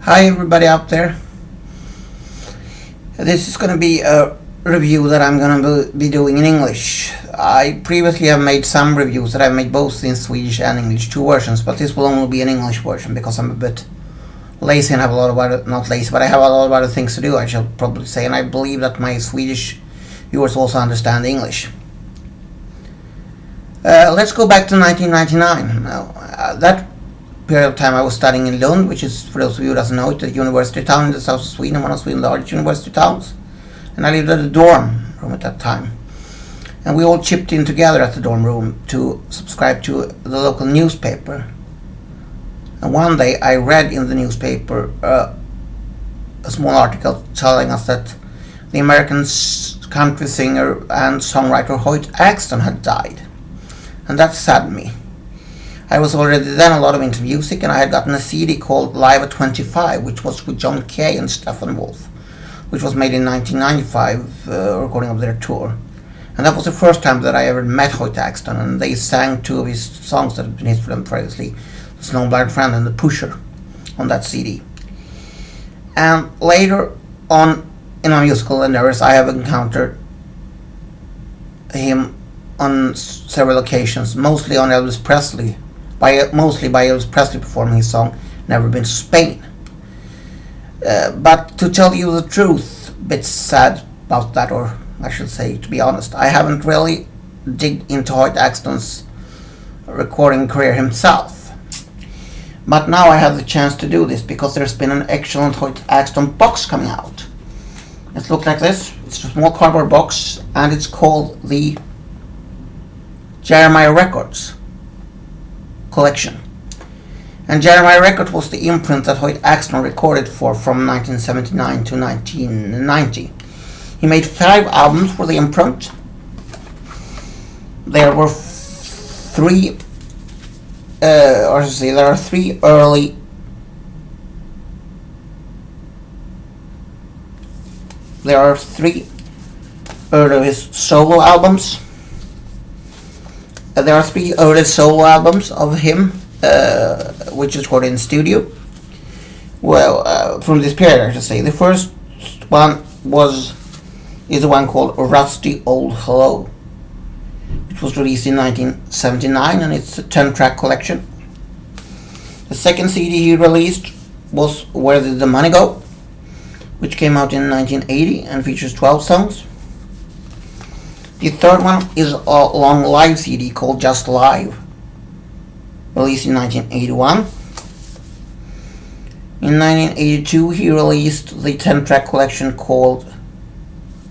Hi everybody out there. This is going to be a review that I'm going to be doing in English. I previously have made some reviews that I've made both in Swedish and English, two versions, but this will only be an English version because I'm a bit lazy and have a lot of other, not lazy, but I have a lot of other things to do, I shall probably say, and I believe that my Swedish viewers also understand English. Let's go back to 1999. Now, that period of time I was studying in Lund, which is, for those of you who doesn't know it, a university town in the south of Sweden, one of Sweden's largest university towns. And I lived at a dorm room at that time. And we all chipped in together at the dorm room to subscribe to the local newspaper. And one day I read in the newspaper a small article telling us that the American country singer and songwriter Hoyt Axton had died. And that saddened me. I was already then a lot of into music, and I had gotten a CD called Live at 25, which was with John Kay and Stephen Wolf, which was made in 1995, recording of their tour. And that was the first time that I ever met Hoyt Axton, and they sang two of his songs that had been hits for them previously, The Snowblind Friend and The Pusher, on that CD. And later on in my musical endeavors, I have encountered him on several occasions, mostly on Elvis Presley, mostly by Elvis Presley performing his song Never Been to Spain. But to tell you the truth, a bit sad about that, or I should say, to be honest, I haven't really digged into Hoyt Axton's recording career himself. But now I have the chance to do this because there's been an excellent Hoyt Axton box coming out. It looks like this. It's a small cardboard box, and it's called the Jeremiah Records collection. And Jeremiah Records was the imprint that Hoyt Axton recorded for from 1979 to 1990. He made 5 albums for the imprint. There were three early of his solo albums. There are 3 early solo albums of him, which is recorded in studio. Well, from this period, I should say. The first one is the one called Rusty Old Hello, which was released in 1979, and it's a 10-track collection. The second CD he released was Where Did the Money Go, which came out in 1980 and features 12 songs. The third one is a long live CD called Just Live, released in 1981. In 1982 he released the 10-track collection called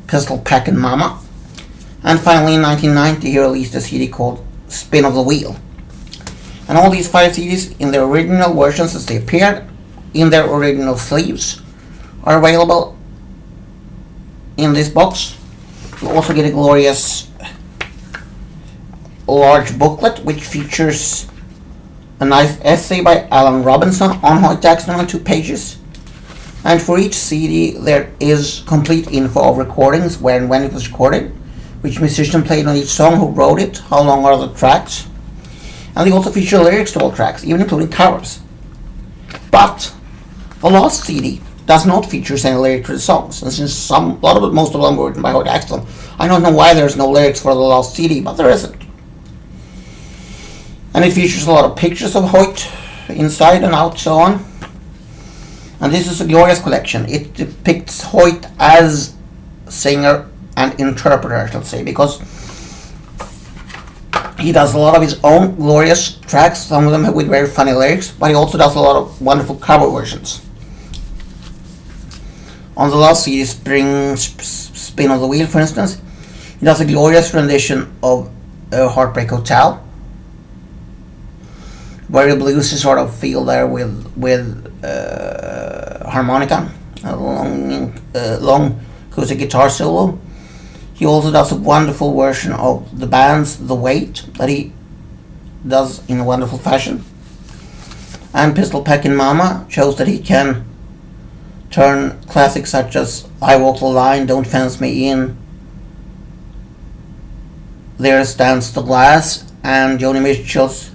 Pistol Packin' Mama. And finally in 1990 he released a CD called Spin of the Wheel. And all these 5 CDs in their original versions as they appeared in their original sleeves are available in this box. You'll also get a glorious large booklet which features a nice essay by Alan Robinson on Hoyt Axton on 2 pages. And for each CD there is complete info of recordings, where and when it was recorded, which musician played on each song, who wrote it, how long are the tracks. And they also feature lyrics to all tracks, even including covers. But the last CD does not feature any lyrics to the songs, and since most of them were written by Hoyt Axton, I don't know why there's no lyrics for the last CD, but there isn't. And it features a lot of pictures of Hoyt inside and out, so on. And this is a glorious collection. It depicts Hoyt as singer and interpreter, I shall say, because he does a lot of his own glorious tracks, some of them with very funny lyrics, but he also does a lot of wonderful cover versions. On the last CD, Spin of the Wheel, for instance, he does a glorious rendition of Heartbreak Hotel. Very bluesy sort of feel there with harmonica, a long acoustic guitar solo. He also does a wonderful version of the band's The Weight that he does in a wonderful fashion. And Pistol Packin' Mama shows that he can turn classics such as I Walk the Line, Don't Fence Me In, There Stands the Glass, and Joni Mitchell's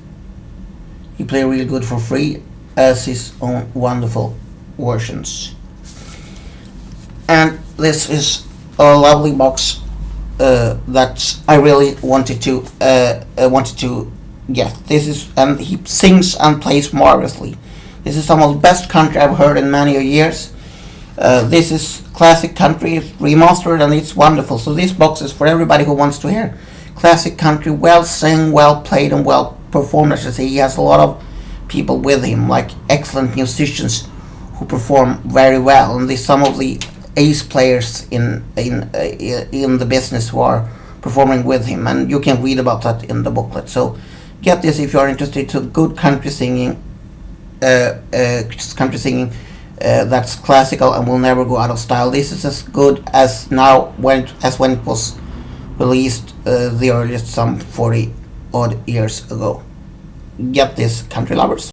He Played Real Good for Free as his own wonderful versions. And this is a lovely box that I really wanted to get. This is, and he sings and plays marvelously. This is some of the best country I've heard in many years. This is classic country, it's remastered, and it's wonderful. So this box is for everybody who wants to hear classic country, well sung, well played, and well performed. I should say he has a lot of people with him, like excellent musicians who perform very well, and there's some of the ace players in the business who are performing with him, and you can read about that in the booklet. So get this if you are interested to good country singing. That's classical and will never go out of style. This is as good as now when it was released the earliest some 40 odd years ago. Get this, country lovers.